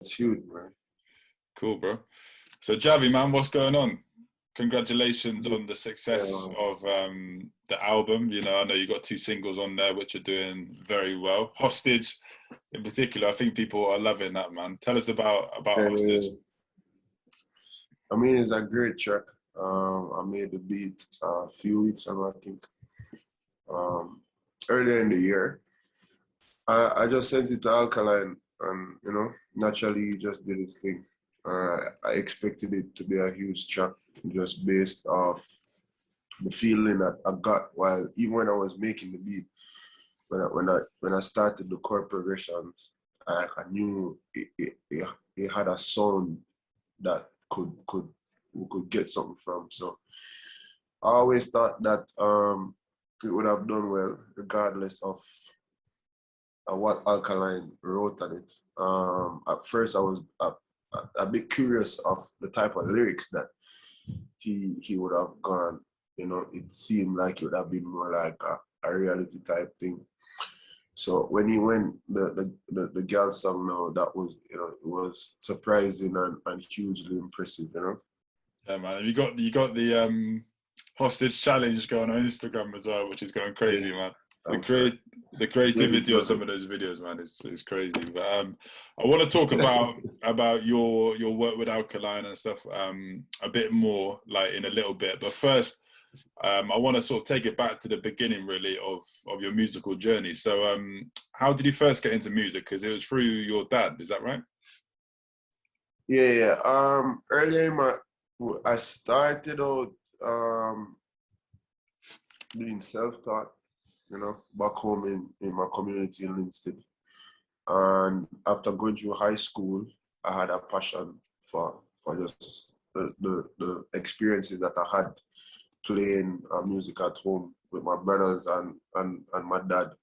it's huge, man. Cool, bro. So Jahvy, man, what's going on? Congratulations on the success Yeah, of the album. You know, I know you got 2 singles on there which are doing very well. Hostage, in particular, I think people are loving that, man. Tell us about Hostage. yeah. I mean, it's a great track. I made the beat a few weeks ago, I think, um, earlier in the year. I just sent it to Alkaline, and naturally he just did his thing. I expected it to be a huge track, just based off the feeling that I got while even when I was making the beat. When I started the chord progressions, I knew it had a sound that we could get something from. So I always thought that it would have done well, regardless of what Alkaline wrote on it. At first, I was a bit curious of the type of lyrics that he would have gone. It seemed like it would have been more like a reality type thing. So when he went the girl song now, that was it was surprising and hugely impressive. Yeah, man. And you got the Hostage challenge going on Instagram as well, which is going crazy, Yeah, man. I'm sure. The creativity of some of those videos, man, is crazy. But I want to talk about your work with Alkaline and stuff a bit more, like in a little bit. But first, I want to sort of take it back to the beginning, really, of your musical journey. So, how did you first get into music? Because it was through your dad, is that right? Yeah. Earlier I started out doing self-taught, back home in my community in Linstead. And after going through high school, I had a passion for just the experiences that I had playing music at home with my brothers and my dad.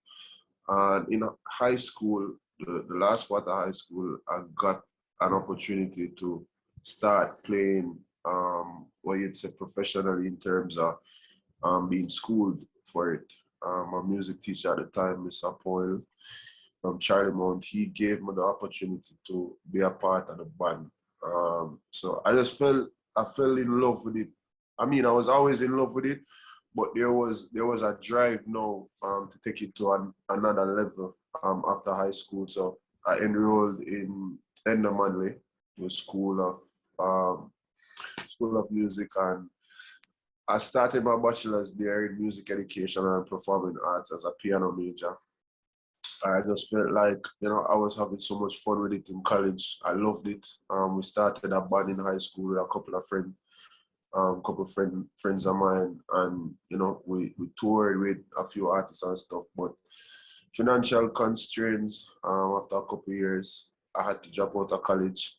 And in high school, the last part of high school, I got an opportunity to start playing what you'd say professionally in terms of being schooled for it. My music teacher at the time, Mr. Poyle from Charlie Mount, he gave me the opportunity to be a part of the band. So I fell in love with it. I mean, I was always in love with it, but there was a drive now to take it to another level after high school. So I enrolled in Enda Manley, the School of Music, and I started my bachelor's there in music education and performing arts as a piano major. I just felt like, I was having so much fun with it in college. I loved it. We started a band in high school with a couple of friends of mine, and we toured with a few artists and stuff. But financial constraints, after a couple of years, I had to drop out of college,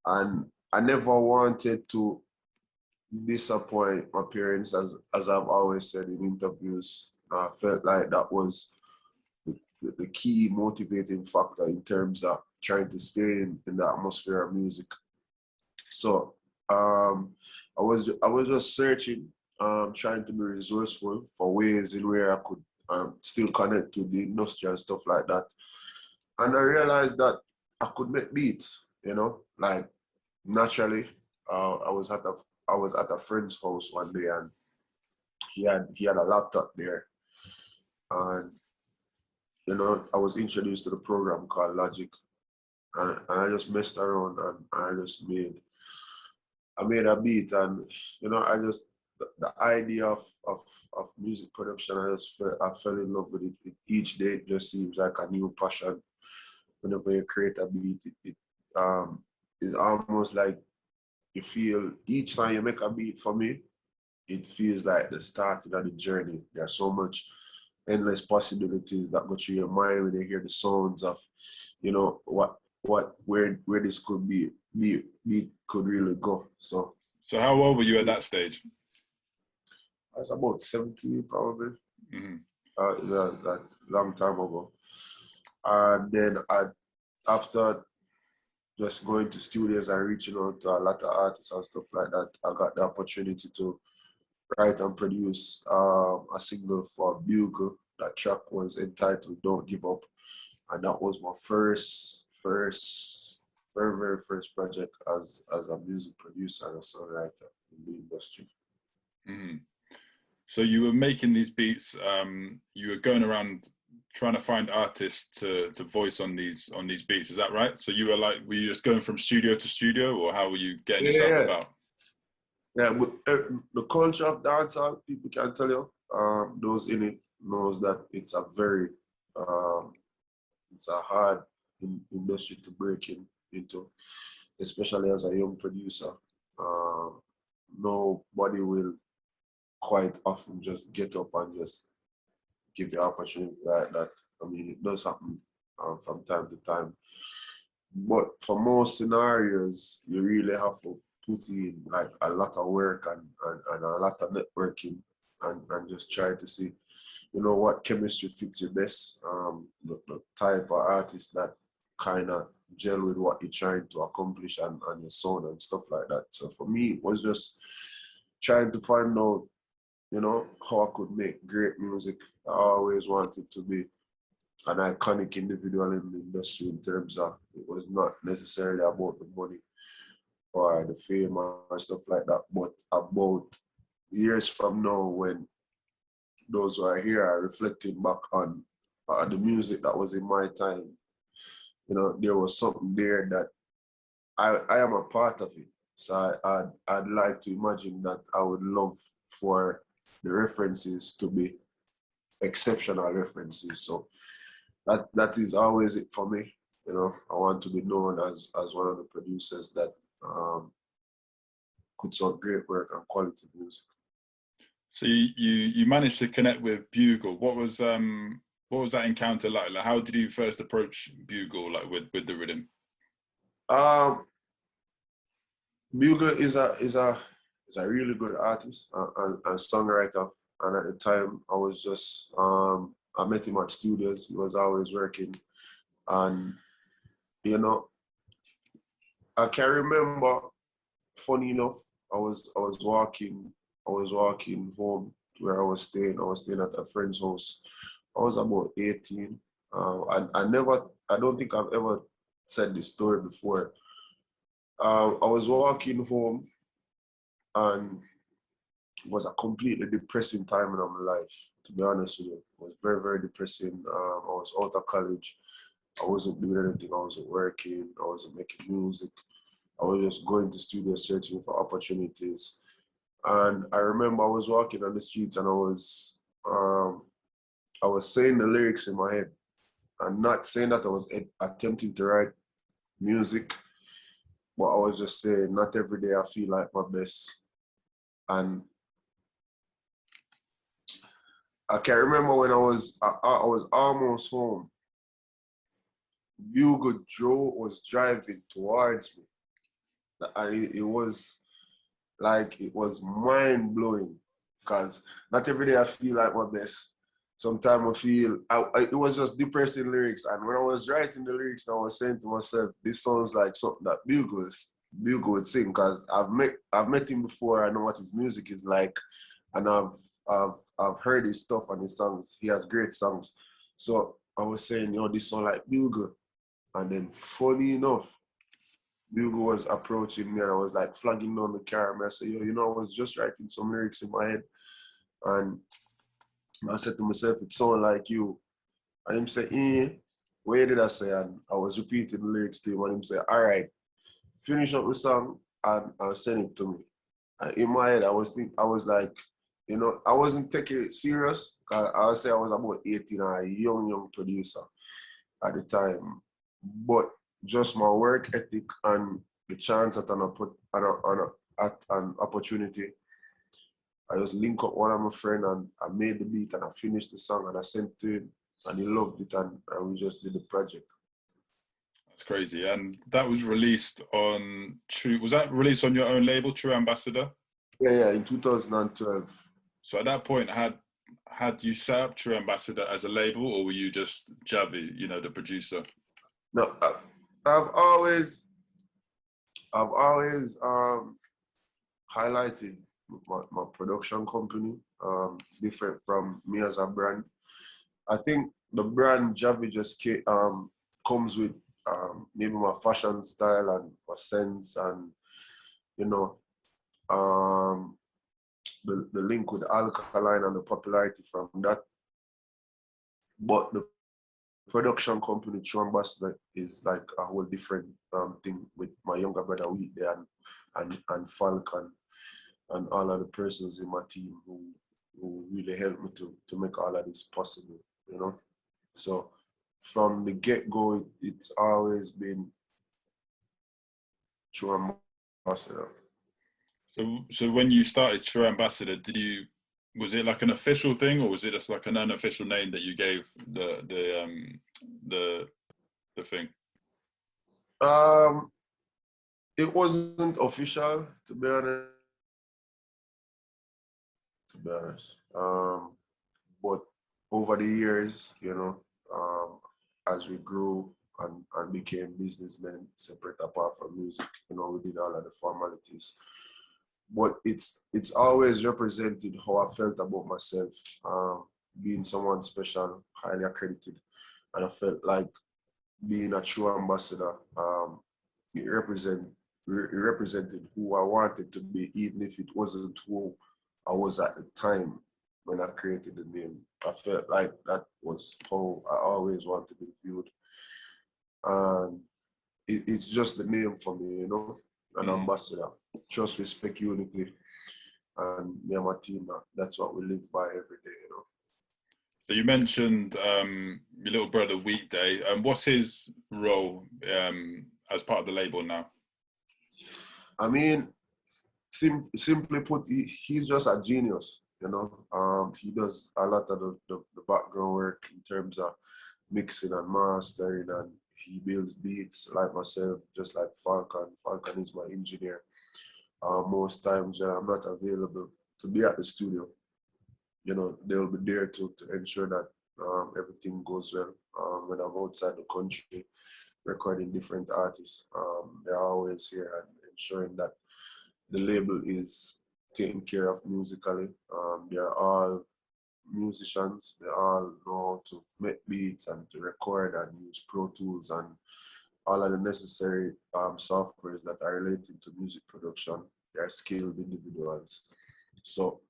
and I never wanted to disappoint my parents, as I've always said in interviews. I felt like that was the key motivating factor in terms of trying to stay in the atmosphere of music. So I was just searching, trying to be resourceful for ways in where I could still connect to the industry and stuff like that. And I realized that I could make beats, like naturally. I was at a friend's house one day, and he had a laptop there, and I was introduced to the program called Logic, and I just messed around, and I made a beat, and I just the idea of music production, I fell in love with it. Each day it just seems like a new passion. Whenever you create a beat, it is almost like you feel each time you make a beat, for me, it feels like the starting of the journey. There's so much endless possibilities that go through your mind when you hear the sounds of, where this could be could really go. So how old were you at that stage? I was about 17 probably. Mm-hmm. That long time ago. And then after just going to studios and reaching out to a lot of artists and stuff like that, I got the opportunity to write and produce a single for Bugle. That track was entitled "Don't Give Up," and that was my first very, very first project as a music producer and a songwriter in the industry. Mm-hmm. So you were making these beats. You were going around trying to find artists to voice on these beats. Is that right? So you were you just going from studio to studio, or how were you getting yourself about? Yeah, but the culture of dancehall, people can tell you, those in it knows that it's a very, it's a hard industry to break into, especially as a young producer. Nobody will quite often just get up and just give you opportunity like that. I mean, it does happen from time to time. But for most scenarios, you really have to put in like a lot of work and a lot of networking and just try to see, you know, what chemistry fits you best, the type of artist that kind of gel with what you're trying to accomplish and your sound and stuff like that. So for me, it was just trying to find out, you know, how I could make great music. I always wanted to be an iconic individual in the industry in terms of it was not necessarily about the money or the fame or stuff like that, but about years from now when those who are here are reflecting back on the music that was in my time. You know, there was something there that I am a part of it. So I'd like to imagine that I would love for the references to be exceptional references. So that is always it for me. You know, I want to be known as one of the producers that puts out great work and quality music. So you managed to connect with Bugle. What was that encounter like? Like, how did you first approach Bugle, like with the rhythm? Bugle is a really good artist and songwriter. And at the time, I was just I met him at studios. He was always working, and you know, I can remember. Funny enough, I was walking home to where I was staying. I was staying at a friend's house. I was about 18. I don't think I've ever said this story before. I was walking home, and it was a completely depressing time in my life, to be honest with you. It was very, very depressing. I was out of college. I wasn't doing anything. I wasn't working. I wasn't making music. I was just going to studio searching for opportunities. And I remember I was walking on the streets and I was saying the lyrics in my head. And not saying that I was attempting to write music, but I was just saying, not every day I feel like my best. And I can remember when I was almost home, Bugle Joe was driving towards me. It was mind blowing because not every day I feel like my best. Sometimes I feel it was just depressing lyrics, and when I was writing the lyrics, I was saying to myself, "This sounds like something that Bugle would sing." Because I've met him before. I know what his music is like, and I've heard his stuff and his songs. He has great songs. So I was saying, you know, this sound like Bugle, and then funny enough, Bugle was approaching me and I was like flagging down the car and I said, yo, you know, I was just writing some lyrics in my head and I said to myself, it sounded like you. And him said, where did I say? And I was repeating the lyrics to him and him said, all right, finish up the song and send it to me. And in my head, I was like, you know, I wasn't taking it serious. I would say I was about 18 and a young producer at the time. But just my work ethic and the chance at an opportunity, I just link up one of my friends and I made the beat and I finished the song and I sent it to him and he loved it and we just did the project. That's crazy. And that was released on was that released on your own label, Tru Ambassador? Yeah, in 2012. So at that point, had you set up Tru Ambassador as a label or were you just Jahvy, you know, the producer? No, I've always highlighted my production company, different from me as a brand. I think the brand Jahvy just comes with maybe my fashion style and my sense and, you know, the link with Alkaline and the popularity from that. But the production company, Tru Ambassador, is like a whole different thing with my younger brother Wheat there and Falcon and all of the persons in my team who really helped me to make all of this possible, you know. So from the get-go, it's always been Tru Ambassador. So when you started Tru Ambassador, was it like an official thing, or was it just like an unofficial name that you gave the thing? It wasn't official, to be honest. But over the years, you know, as we grew and became businessmen, separate apart from music, you know, we did all of the formalities. But it's always represented how I felt about myself, being someone special, highly accredited, and I felt like being a Tru ambassador, it represented who I wanted to be, even if it wasn't who I was at the time when I created the name. I felt like that was how I always wanted to be viewed. And it's just the name for me, you know, an ambassador. Trust, respect, unity. And me and my team, that's what we live by every day, you know. So you mentioned your little brother Weekday. What's his role as part of the label now? I mean, simply put, he's just a genius, you know. He does a lot of the background work in terms of mixing and mastering, and he builds beats like myself, just like Falcon. Falcon is my engineer. Most times I'm not available to be at the studio, you know, they'll be there to ensure that everything goes well. When I'm outside the country recording different artists, they're always here and ensuring that the label is taken care of musically. They're all musicians. They all know how to make beats and to record and use Pro Tools and all of the necessary softwares that are related to music production. They're skilled individuals. So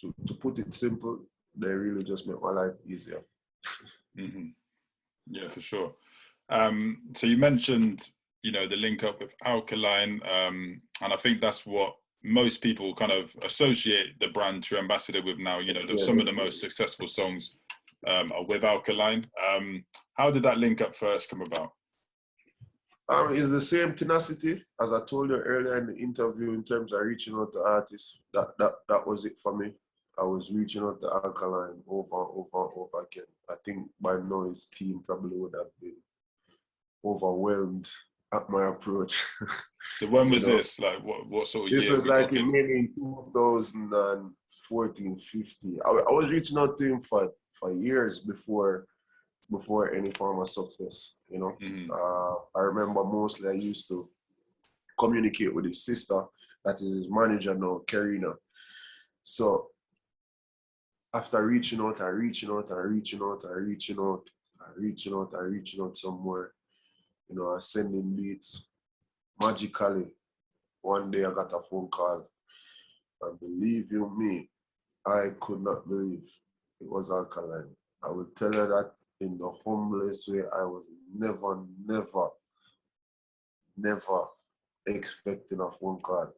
to put it simple, they really just make my life easier. Mm-hmm. Yeah, for sure. So you mentioned, you know, the link up with Alkaline, and I think that's what most people kind of associate the brand Tru Ambassador with now. You know, some of the most successful songs are with Alkaline. How did that link up first come about? It's the same tenacity as I told you earlier in the interview in terms of reaching out to artists. That was it for me. I was reaching out to Alkaline over again. I think by now his team probably would have been overwhelmed at my approach. So when was this? Like what sort of year? This was like maybe in 2014, 15. I was reaching out to him for years before any form of success, you know. I remember mostly I used to communicate with his sister, that is his manager now, Karina. So after reaching out somewhere, you know, I sending beats. Magically, one day I got a phone call, and believe you me, I could not believe it was Alkaline. I will tell you that in the humblest way. I was never expecting a phone call.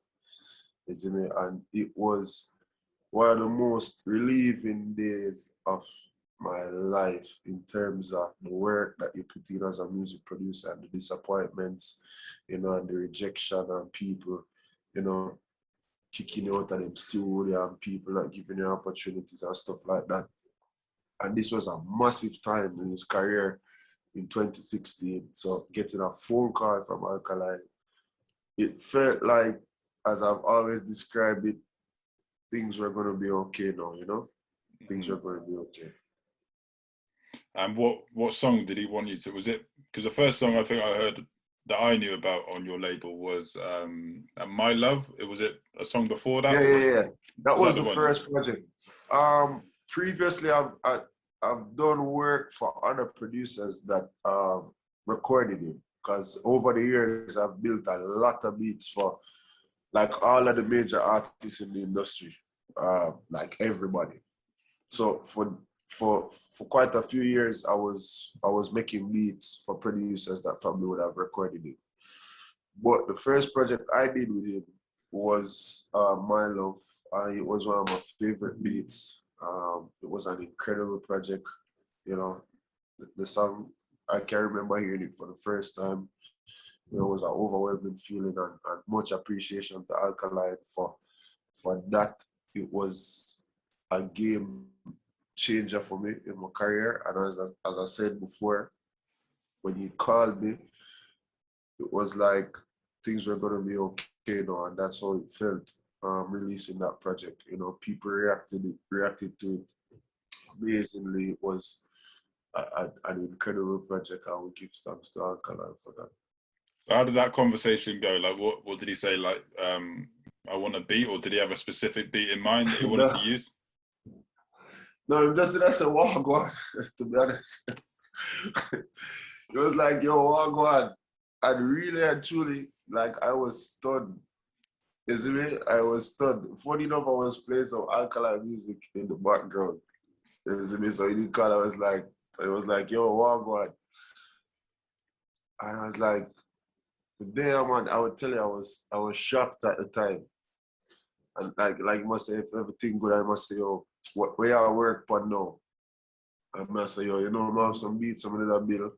You see me? And it was one of the most relieving days of my life in terms of the work that you put in as a music producer and the disappointments, you know, and the rejection and people, you know, kicking you out of them studio and people not giving you opportunities and stuff like that. And this was a massive time in his career in 2016. So getting a phone call from Alkaline, it felt like, as I've always described it, things were going to be okay now, you know? Things were going to be okay. And what song did he want you to? Was it, because the first song I think I heard that I knew about on your label was My Love? Was it a song before that? Yeah. That was the first project. Previously, I've done work for other producers that recorded him. because over the years I've built a lot of beats for like all of the major artists in the industry, like everybody. So for quite a few years, I was making beats for producers that probably would have recorded it. But the first project I did with him was My Love. It was one of my favorite beats. It was an incredible project. You know, the song, I can remember hearing it for the first time. You know, it was an overwhelming feeling and much appreciation to Alkaline for that. It was a game changer for me in my career. And as I said before, when he called me, it was like things were gonna be okay now, and that's how it felt. Releasing that project, you know, people reacted to it amazingly. It was an incredible project. I would give thanks to Alkaline for that. So how did that conversation go? Like, what did he say? Like, I want a beat, or did he have a specific beat in mind that he wanted to use? No, just did I say Wagwan, to be honest. It was like, yo, Wagwan. And really and truly, like, I was stunned. Is it? I was stunned. Funny enough, I was playing some Alkaline music in the background. Is it? So he didn't call. It was like, yo, Wagwan. And I was like, damn, man, I would tell you, I was shocked at the time. And like you must say, if everything good, I must say, yo, where I work for now? I must say, yo, you know, I have some beats, some little bill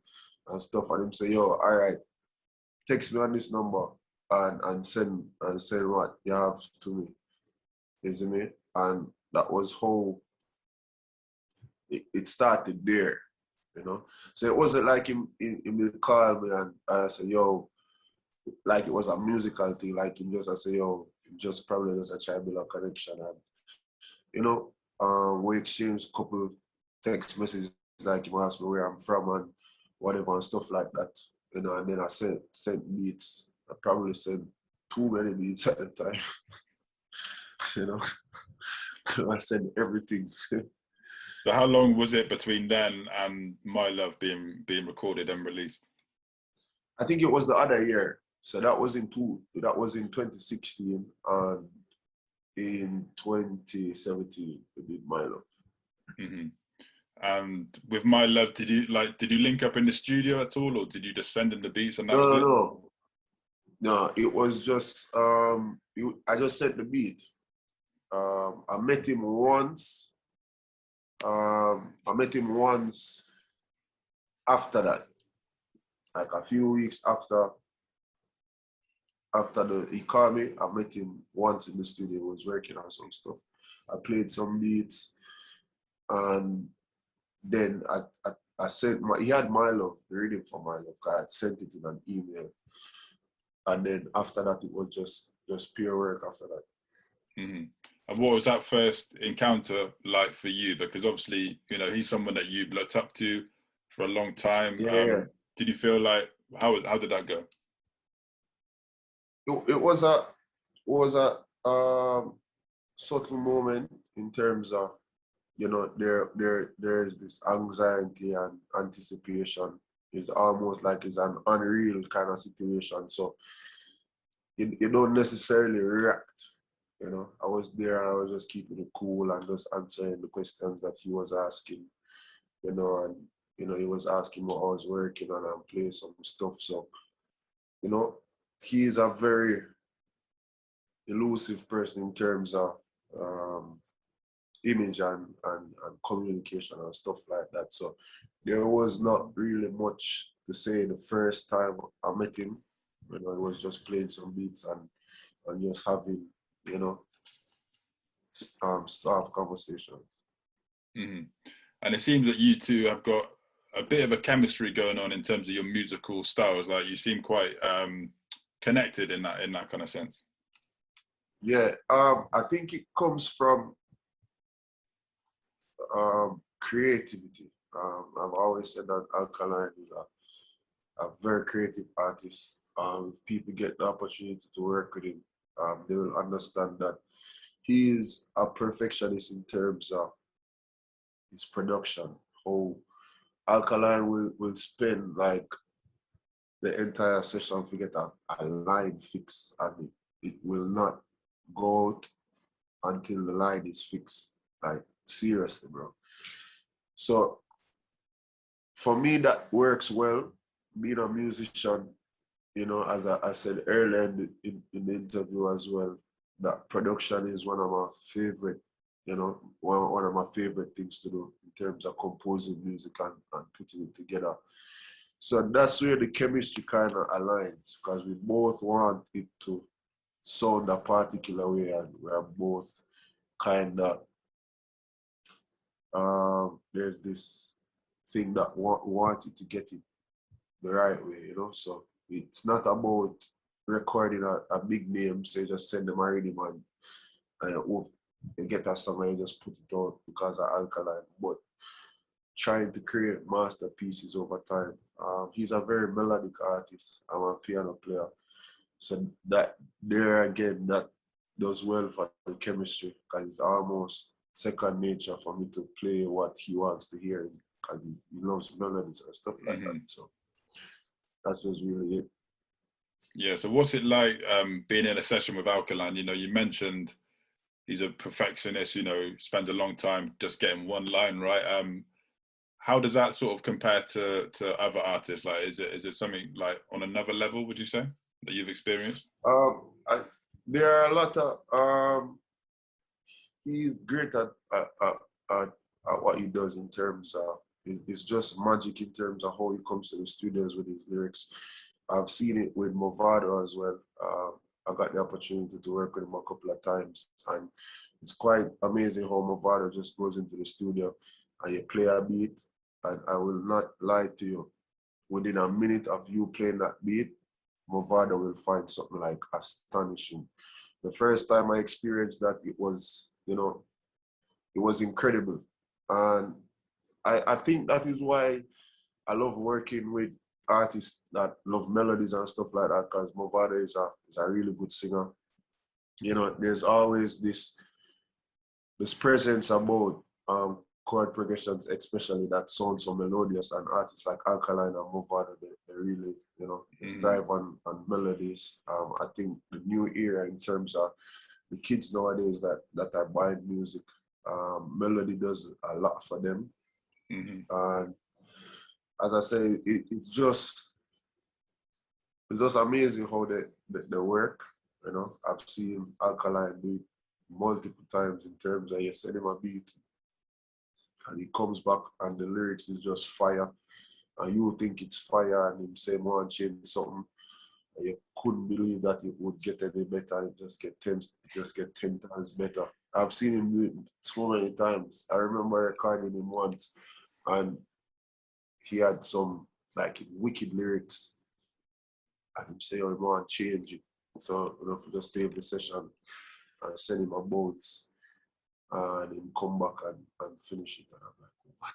and stuff. And him say, yo, all right, text me on this number and send what you have to me. You see me? And that was how it started there, you know? So it wasn't like him would call me and I said, yo, like it was a musical thing, like him just I say, yo, just probably just a try to build a connection. And, you know, we exchanged a couple text messages, like him asked me where I'm from and whatever and stuff like that. You know, and then I sent beats. I probably sent too many beats at the time. You know, I sent everything. So how long was it between then and My Love being recorded and released? I think it was the other year. So that was in 2016 and in 2017 we did My Love. Mm-hmm. And with My Love, did you link up in the studio at all, or did you just send him the beats and that was it? No, it was just I just sent the beat. I met him once. After that, like a few weeks after he called me. I met him once in the studio. He was working on some stuff. I played some beats, and then I sent he had My Love, the reading for My Love. I had sent it in an email, and then after that it was just pure work after that. Mm-hmm. And what was that first encounter like for you? Because obviously, you know, he's someone that you've looked up to for a long time. Yeah. Did you feel like how did that go? It was a subtle moment in terms of, you know, there's this anxiety and anticipation. It's almost like it's an unreal kind of situation. So you don't necessarily react. You know, I was there, I was just keeping it cool and just answering the questions that he was asking, you know, and, you know, he was asking what I was working on and playing some stuff. So, you know, he is a very elusive person in terms of image and communication and stuff like that. So there was not really much to say the first time I met him. You know, it was just playing some beats and just having, you know, soft conversations. Mm-hmm. And it seems that you two have got a bit of a chemistry going on in terms of your musical styles. Like you seem quite connected in that kind of sense. Yeah, I think it comes from creativity. I've always said that Alkaline is a very creative artist. If people get the opportunity to work with him, they will understand that he is a perfectionist in terms of his production. How Alkaline will spend like the entire session to get a line fixed, and it will not go out until the line is fixed. Like, seriously, bro. So for me, that works well. Being a musician, you know, as I said earlier in the interview as well, that production is one of my favorite, you know, one of my favorite things to do in terms of composing music and putting it together. So that's where the chemistry kind of aligns, because we both want it to sound a particular way, and we're both kind of, there's this thing that want you to get it the right way, you know. So it's not about recording a big name, so you just send them a rhythm and hope you get a song and you just put it out because of Alkaline, but trying to create masterpieces over time. He's a very melodic artist. I'm a piano player, so that there again, that does well for the chemistry, because it's almost second nature for me to play what he wants to hear, because he loves melodies and stuff like that. So that's just really it. Yeah. So what's it like being in a session with Alkaline? You know, you mentioned he's a perfectionist. You know, spends a long time just getting one line right. How does that sort of compare to other artists? Like, is it something like on another level, would you say, that you've experienced? There are a lot of he's great at what he does in terms of, it's just magic in terms of how he comes to the studios with his lyrics. I've seen it with Mavado as well. I got the opportunity to work with him a couple of times, and it's quite amazing how Mavado just goes into the studio and you play a beat, and I will not lie to you, within a minute of you playing that beat, Mavado will find something like astonishing. The first time I experienced that, it was, you know, it was incredible. And I think that is why I love working with artists that love melodies and stuff like that, because Mavado is a really good singer. You know, there's always this presence about chord progressions, especially, that sound so melodious, and artists like Alkaline and Mavado, they really, you know, thrive on melodies. I think the new era in terms of the kids nowadays that are buying music, melody does a lot for them. And as I say, it's just amazing how they work. You know, I've seen Alkaline do it multiple times in terms of, you send him a beat and he comes back and the lyrics is just fire, and you think it's fire, and him say one change something, and you couldn't believe that it would get any better. It just get 10 times better. I've seen him do it so many times. I remember recording him once, and he had some like wicked lyrics, and him say, "Oh, go and change it." So, you know, for just save the session and send him a bounce, and him come back and finish it. And I'm like, what?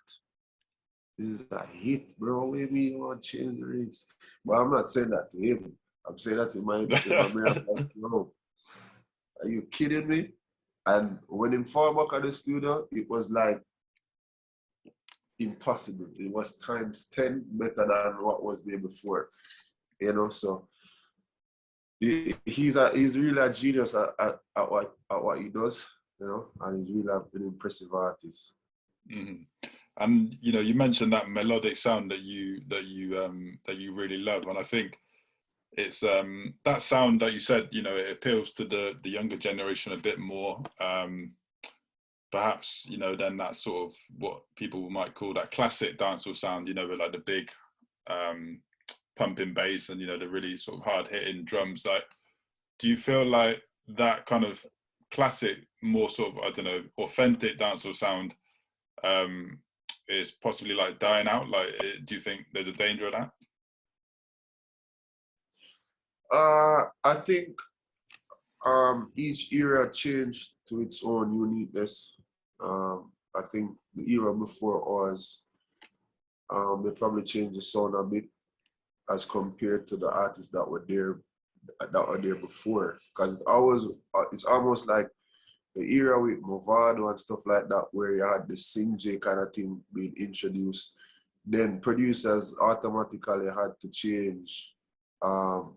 This is a hit, bro. Maybe you want to change the lyrics. But I'm not saying that to him. I'm saying that in my brain. I'm like, no, are you kidding me? And when him fall back at the studio, it was like impossible. It was times 10 better than what was there before. You know, so he's really a genius at what he does, you know, and he's really an impressive artist. And you know, you mentioned that melodic sound that you really love, and I think it's that sound that you said, you know, it appeals to the younger generation a bit more, perhaps, you know, than that sort of what people might call that classic dancehall sound, you know, with like the big pumping bass and, you know, the really sort of hard hitting drums. Like, do you feel like that kind of classic, more sort of, I don't know, authentic dancehall sound is possibly like dying out? Like, do you think there's a danger of that? I think each era changed to its own uniqueness. I think the era before us, they probably changed the sound a bit as compared to the artists that were there before. Because it's almost like the era with Mavado and stuff like that, where you had the Sing J kind of thing being introduced. Then producers automatically had to change um,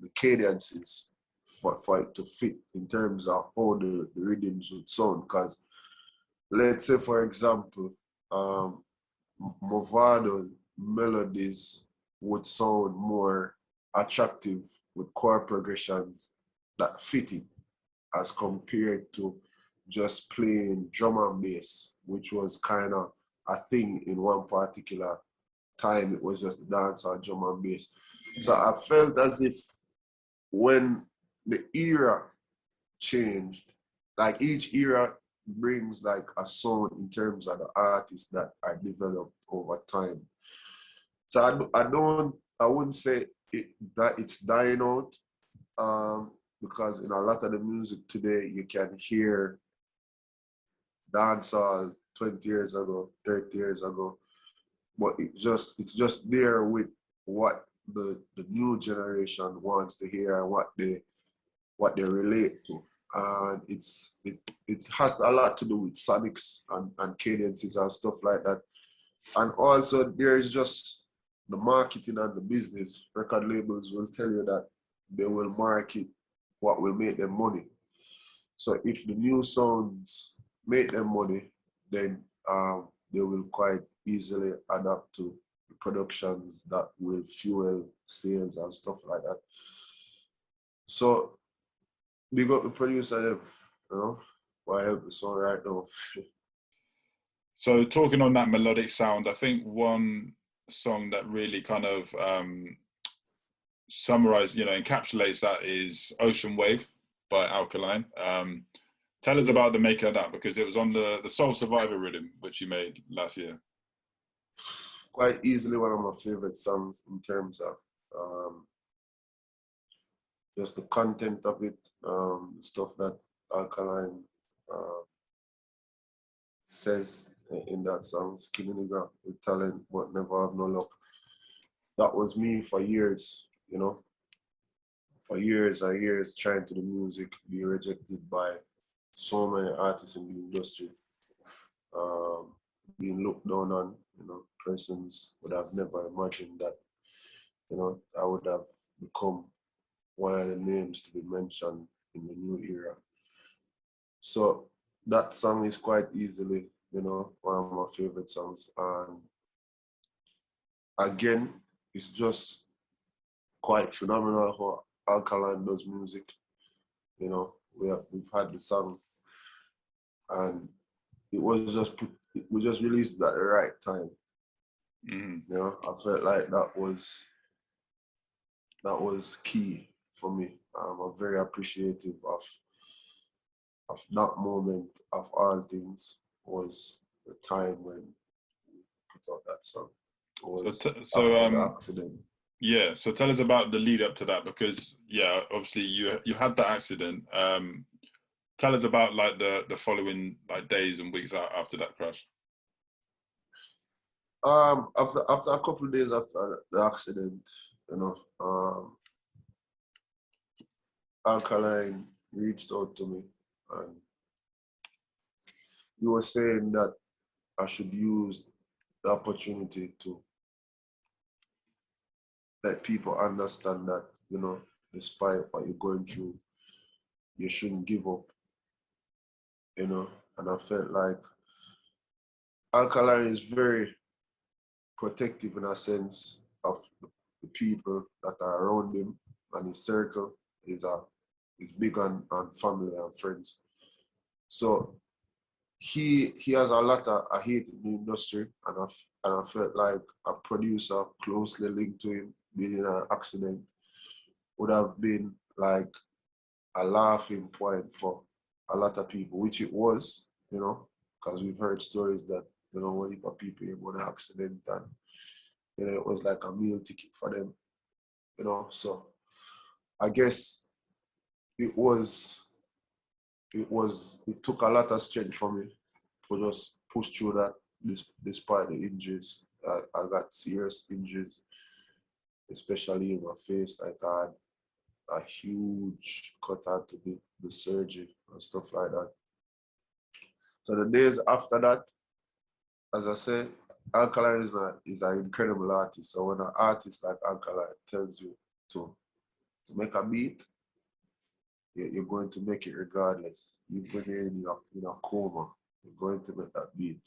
the cadences for it to fit in terms of how the rhythms would sound. Because let's say, for example, Mavado melodies would sound more attractive with chord progressions that fit it as compared to just playing drum and bass, which was kind of a thing in one particular time. It was just dance or drum and bass. So I felt as if when the era changed, like each era brings like a sound in terms of the artists that are developed over time. So I wouldn't say that it's dying out, because in a lot of the music today, you can hear dancehall 20 years ago, 30 years ago, but it's just there with what the new generation wants to hear and what they relate to. And it has a lot to do with sonics and cadences and stuff like that. And also there is just the marketing and the business. Record labels will tell you that they will market what will make them money. So if the new sounds make them money, then they will quite easily adapt to the productions that will fuel sales and stuff like that. So big up the producer, them, you know, why help the song right now. So talking on that melodic sound, I think one song that really kind of summarizes, encapsulates that is Ocean Wave by Alkaline. Tell us about the making of that, because it was on the Soul Survivor rhythm, which you made last year. Quite easily one of my favorite songs in terms of just the content of it, stuff that Alkaline says in that song, Skinny Nigga with talent but never have no luck. That was me for years, for years and years trying to do music, be rejected by so many artists in the industry, being looked down on, persons would have never imagined that, I would have become one of the names to be mentioned in the new era. So that song is quite easily, one of my favorite songs. And again, it's just quite phenomenal how Alkaline does music. We've had the song, and we just released it at the right time. Mm-hmm. I felt like that was key for me. I'm very appreciative of that moment. Of all things, was the time when we put out that song. It was after the accident. Yeah, so tell us about the lead up to that, because obviously you had that accident. Tell us about like the following like days and weeks after that crash. After a couple of days after the accident, Alkaline reached out to me, and he was saying that I should use the opportunity to let people understand that, despite what you're going through, you shouldn't give up, and I felt like Alkaline is very protective in a sense of the people that are around him, and his circle is big on family and friends. So he has a lot of hate in the industry, and I felt like a producer closely linked to him being in an accident would have been like a laughing point for a lot of people, which it was, because we've heard stories that, when people in an accident, and it was like a meal ticket for them, so I guess it took a lot of strength for me for just push through that despite the injuries. I got serious injuries, especially in my face. Like I had a huge cut out to the surgery and stuff like that. So the days after that, as I said, Alkaline is an incredible artist. So when an artist like Alkaline tells you to make a beat, you're going to make it regardless. Even in a coma, you're going to make that beat.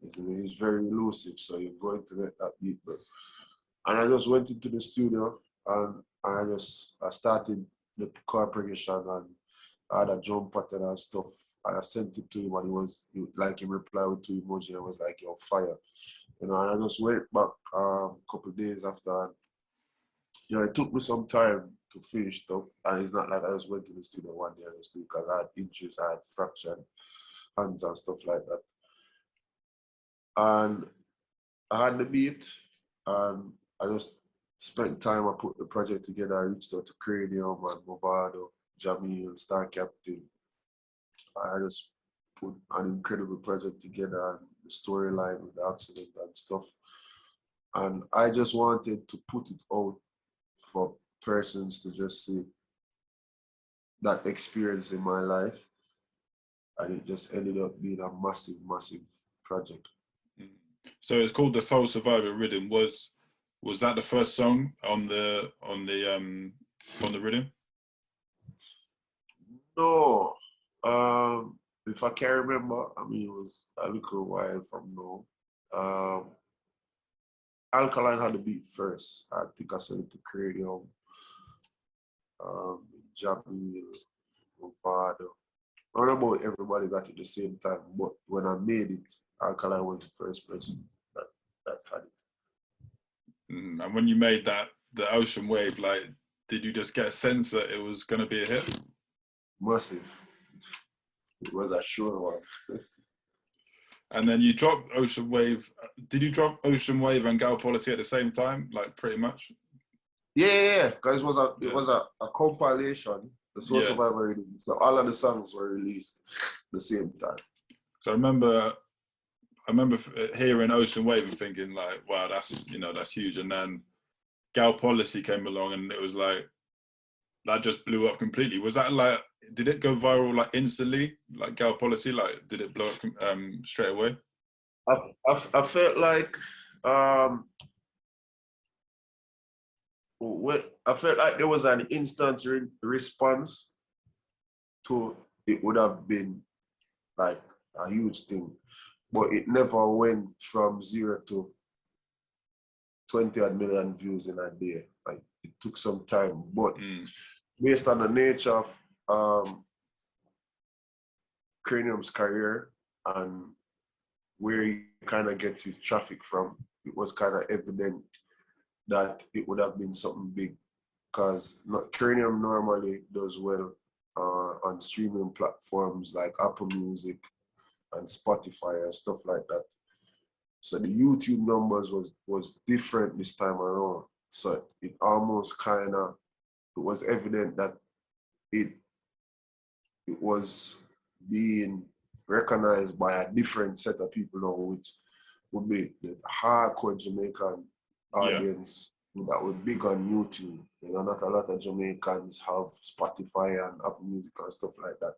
It's very elusive, so you're going to make that beat. And I just went into the studio and I started the chord progression and I had a drum pattern and stuff. And I sent it to him and he replied with two emojis and I was like, yo, fire. And I just went back a couple of days after. And, it took me some time to finish stuff. And it's not like I just went to the studio one day and just do because I had injuries, I had fractured hands and stuff like that. And I had the beat and I just spent time, I put the project together, I reached out to Cranium and Mavado, Javi and Star Captain. I just put an incredible project together and the storyline with the accident and stuff. And I just wanted to put it out for persons to just see that experience in my life. And it just ended up being a massive, massive project. So it's called The Soul Survivor Rhythm. Was that the first song on the rhythm? No. If I can remember, I mean, it was a little while from now. Alkaline had the beat first. I think I sent it to Cranium, Jahvy Ambassador. I don't know about everybody got it at the same time, but when I made it, Alkaline was the first person that had it. And when you made the Ocean Wave, like, did you just get a sense that it was going to be a hit? Massive. It was a sure one. And then you dropped Ocean Wave. Did you drop Ocean Wave and Gal Policy at the same time, like pretty much? Yeah. Because it was a compilation. The Soul Survivor Rhythm. So all of the songs were released at the same time. So I remember hearing Ocean Wave and thinking like, wow, that's huge. And then Gal Policy came along and it was like, that just blew up completely. Was that like, did it go viral like instantly, like Gal Policy? Like, did it blow up straight away? I felt like I felt like there was an instant response to it. Would have been like a huge thing, but it never went from 0 to 20 odd million views in a day. Like it took some time, but based on the nature of Cranium's career and where he kind of gets his traffic from, it was kind of evident that it would have been something big, because Cranium normally does well on streaming platforms like Apple Music and Spotify and stuff like that. So the YouTube numbers was different this time around. So it almost it was evident that it was being recognized by a different set of people now, which would be the hardcore Jamaican audience that were big on YouTube. Not a lot of Jamaicans have Spotify and Apple Music and stuff like that.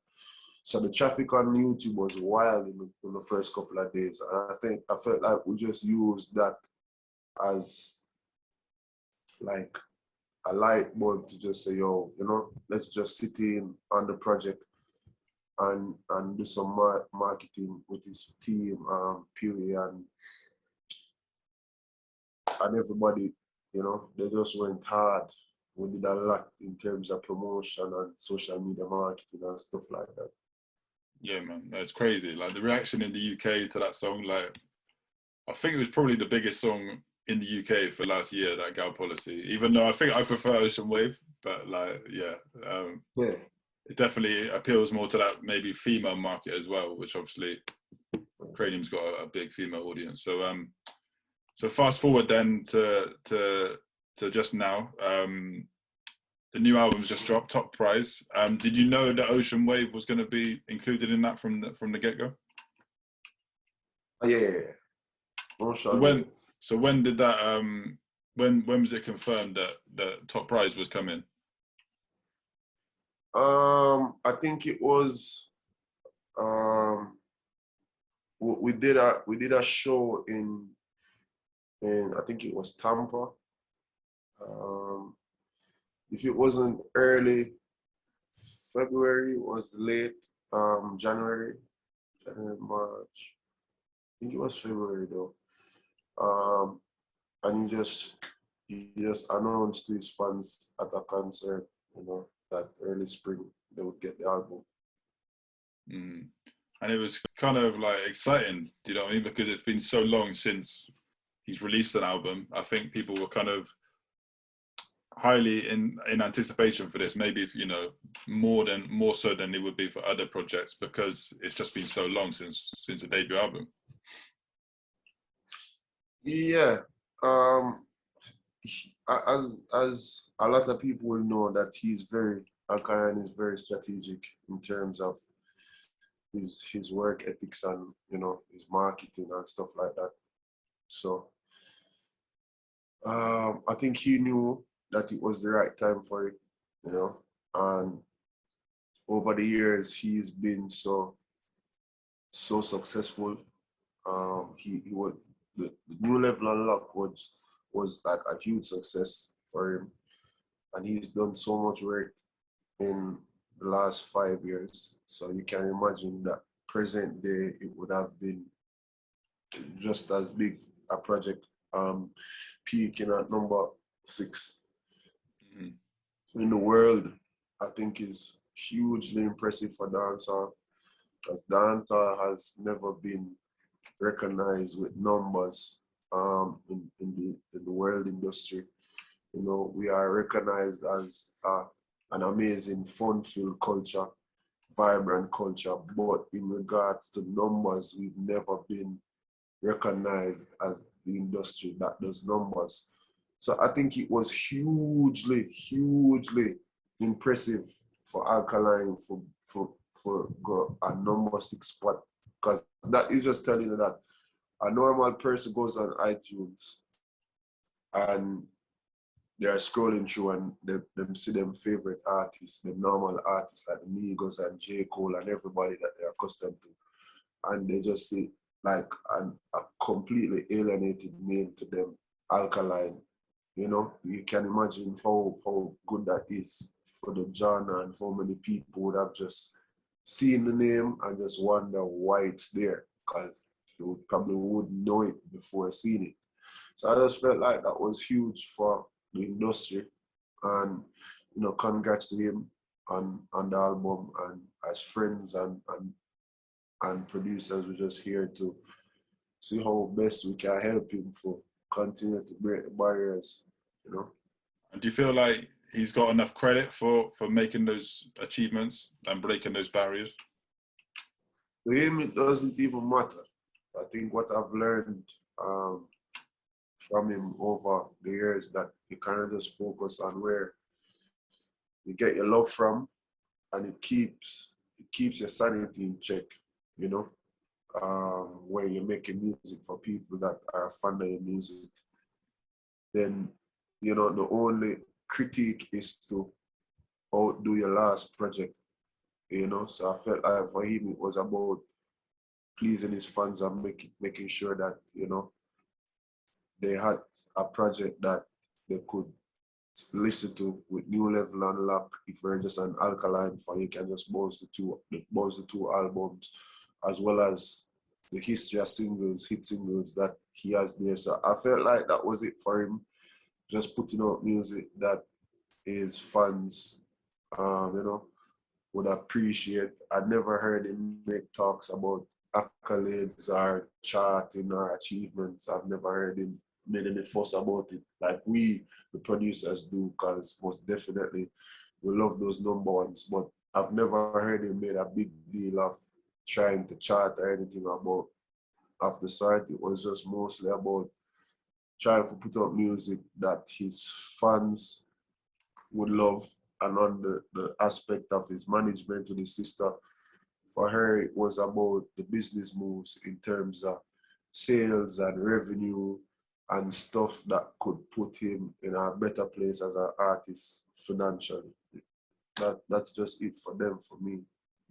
So the traffic on YouTube was wild in the first couple of days. And I felt like we just used that as like a light bulb to just say, yo, let's just sit in on the project and do some marketing with his team, Pewy and everybody, they just went hard. We did a lot in terms of promotion and social media marketing and stuff like that. Yeah, man, that's crazy. Like the reaction in the UK to that song, like I think it was probably the biggest song in the UK for last year, that Gal Policy. Even though I think I prefer Ocean Wave, but like, it definitely appeals more to that maybe female market as well, which obviously Cranium's got a big female audience. So so fast forward then to just now. The new album's just dropped, Top Prize. Did you know that Ocean Wave was going to be included in that from the get-go? Yeah. So when did that? When was it confirmed that the Top Prize was coming? I think it was. We did a show in in, I think it was Tampa. Um, if it wasn't early February, it was late January, March. I think it was February though. Um, and he just announced to his fans at a concert, that early spring they would get the album. Mm. And it was kind of like exciting, do you know what I mean? Because it's been so long since he's released an album. I think people were kind of highly in anticipation for this, maybe more so than it would be for other projects, because it's just been so long since the debut album. Yeah, as a lot of people will know that Alkaline is very strategic in terms of his work ethics and his marketing and stuff like that. So I think he knew that it was the right time for it, and over the years he's been so successful. He was the New Level Unlock was like a huge success for him, and he's done so much work in the last 5 years. So you can imagine that present day it would have been just as big a project, peaking at number 6 in the world. I think is hugely impressive for dancehall, because dancehall has never been recognized with numbers in the world industry. We are recognized as an amazing, fun-filled culture, vibrant culture, but in regards to numbers, we've never been recognized as the industry that does numbers. So I think it was hugely, hugely impressive for Alkaline for a number 6 spot, because that is just telling you that a normal person goes on iTunes and they're scrolling through and them see them favorite artists, the normal artists like Migos and J. Cole and everybody that they're accustomed to. And they just see like a completely alienated name to them, Alkaline. You can imagine how good that is for the genre, and how many people would have just seen the name and just wonder why it's there, because they probably wouldn't know it before seeing it. So I just felt like that was huge for the industry, and congrats to him on the album, and as friends and producers, we're just here to see how best we can help him for continue to break the barriers. And do you feel like he's got enough credit for making those achievements and breaking those barriers? To him, it doesn't even matter. I think what I've learned from him over the years, that you kind of just focus on where you get your love from, and it keeps your sanity in check, where you're making music for people that are fond of your music. Then, the only critique is to outdo your last project, So I felt like for him, it was about pleasing his fans and making sure that, they had a project that they could listen to with New Level Unlock. If we're just an Alkaline fan, you can just browse the two albums, as well as the history of hit singles that he has there. So I felt like that was it for him, just putting out music that his fans, would appreciate. I'd never heard him make talks about accolades or charting or achievements. I've never heard him made any fuss about it like we, the producers, do, because most definitely we love those number ones. But I've never heard him made a big deal of trying to chart or anything about of the sort. It was just mostly about trying to put out music that his fans would love, and on the aspect of his management with his sister. For her, it was about the business moves in terms of sales and revenue and stuff that could put him in a better place as an artist financially. That's just it for them, for me.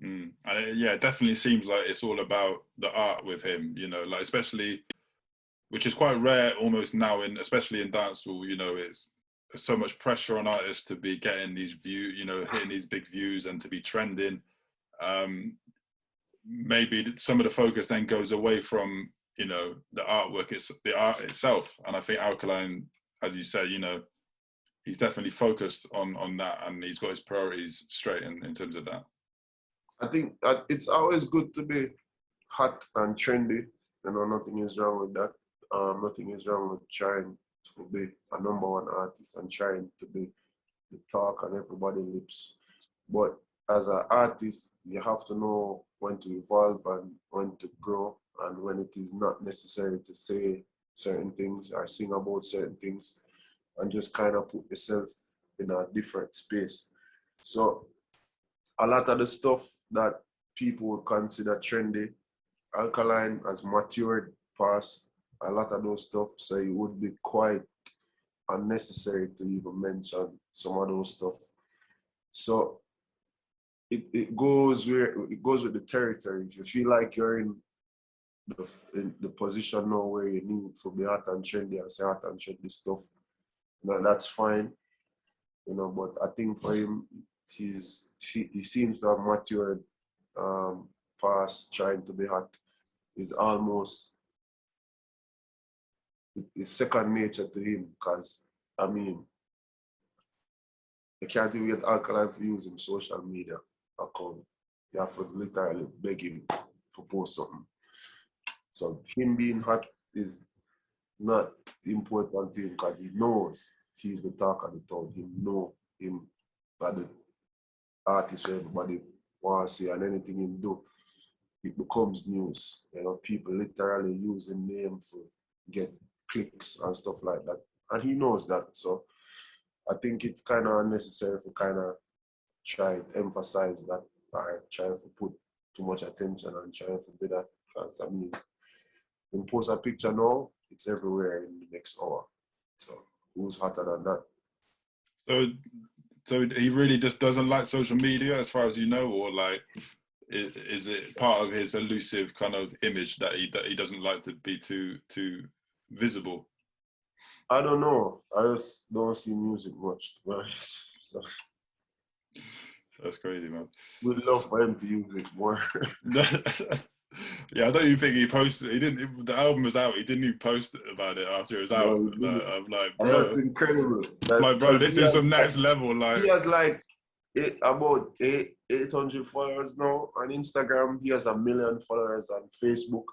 And it definitely seems like it's all about the art with him, like especially which is quite rare almost now, especially in dancehall. You know, it's there's so much pressure on artists to be getting these views, you know, hitting these big views and to be trending. Maybe some of the focus then goes away from, you know, the artwork, it's the art itself. And I think Alkaline, as you said, you know, he's definitely focused on that, and he's got his priorities straight in terms of that. I think that it's always good to be hot and trendy. You know, nothing is wrong with that. Nothing is wrong with trying to be a #1 artist and trying to be the talk on everybody's lips. But as an artist, you have to know when to evolve and when to grow, and when it is not necessary to say certain things or sing about certain things, and just kind of put yourself in a different space. So a lot of the stuff that people would consider trendy, Alkaline has matured past a lot of those stuff, so it would be quite unnecessary to even mention some of those stuff. So it goes with the territory. If you feel like you're in the position now where you need to be hot and trendy and say hot and trendy stuff, you know, that's fine. You know, but I think for him, he seems to have matured past trying to be hot. It's almost it's second nature to him, because I mean, you can't even get Alkaline for using social media account. You have to literally beg him for post something. So him being hot is not important to him, because he knows he's the talk of the town. He know him as the artist everybody wants to see, and anything he do, it becomes news. You know, people literally use his name for get clicks and stuff like that. And he knows that. So I think it's kind of unnecessary to kind of try to emphasize that, or try to put too much attention and try to be that. Because I mean, when you post a picture now, it's everywhere in the next hour. So who's hotter than that? So he really just doesn't like social media, as far as you know, or like, is it part of his elusive kind of image that he doesn't like to be too visible? I don't know. I just don't see music much, to be honest. So that's crazy, man. We'd love for him to use it more. Yeah, I don't even think he posted. He didn't. The album was out. He didn't even post about it after it was out. I'm like, bro, that's incredible. Like, bro, this is some next level. Like, he has like about 800 followers now on Instagram. He has 1 million followers on Facebook.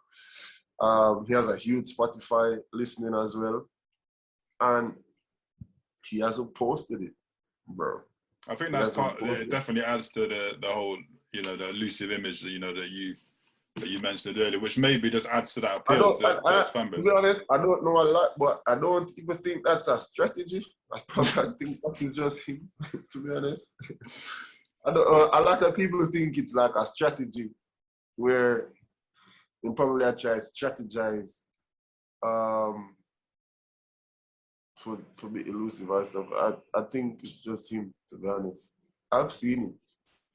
He has a huge Spotify listening as well, and he hasn't posted it, bro. I think that's part. It definitely adds to the whole, you know, the elusive image that, you know, that you mentioned earlier, which maybe just adds to that appeal to his fan base. To be honest, I don't know a lot, but I don't even think that's a strategy. I probably think that is just him, to be honest. I don't know, a lot of people think it's like a strategy where they probably try to strategize for the elusive and stuff. I think it's just him, to be honest. I've seen it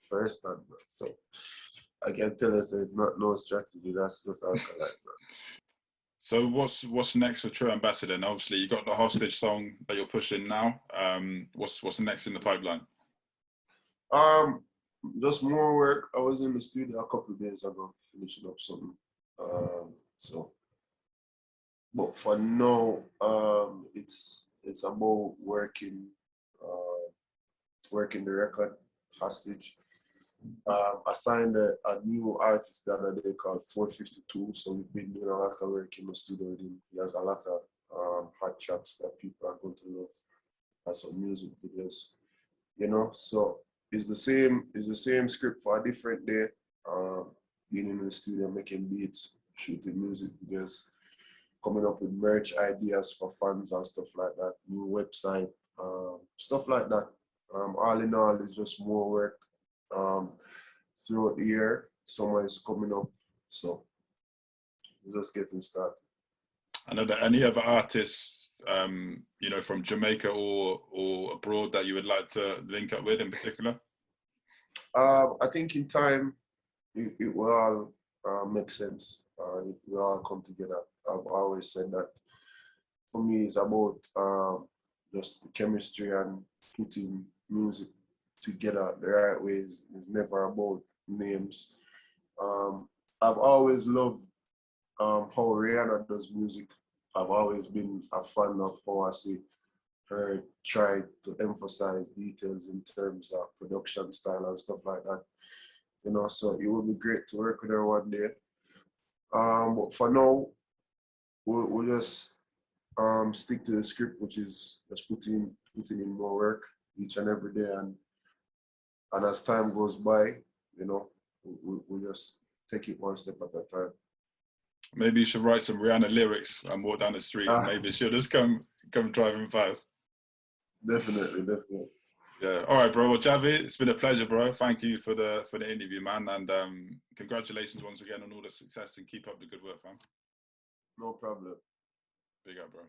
firsthand, so I can tell us that it's not no strategy. That's just Alkaline, bro. So what's next for Tru Ambassador? And obviously you got the Hostage song that you're pushing now. What's next in the pipeline? Just more work. I was in the studio a couple of days ago finishing up something. But for now, it's about working the record, Hostage. I signed a new artist the other day called 452, so we've been doing a lot of work in the studio with him. He has a lot of hot tracks that people are going to love, as some music videos, you know. So it's the same script for a different day. Being in the studio, making beats, shooting music videos, coming up with merch ideas for fans and stuff like that, new website, stuff like that. All in all, it's just more work. Throughout the year, summer is coming up, so we're just getting started. I know that any other artists, you know, from Jamaica or abroad that you would like to link up with in particular? I think in time it will all make sense. It will all come together. I've always said that for me it's about just the chemistry and putting music together the right ways. It's never about names. I've always loved how Rihanna does music. I've always been a fan of how I see her try to emphasize details in terms of production style and stuff like that. You know, so it would be great to work with her one day. But for now, we'll just stick to the script, which is just putting in more work each and every day, and as time goes by, you know, we'll just take it one step at a time. Maybe you should write some Rihanna lyrics and walk down the street. Maybe she'll just come driving past. Definitely. Yeah. All right, bro. Well, Jahvy, it's been a pleasure, bro. Thank you for the interview, man, and congratulations once again on all the success and keep up the good work, man. No problem. Big up, bro.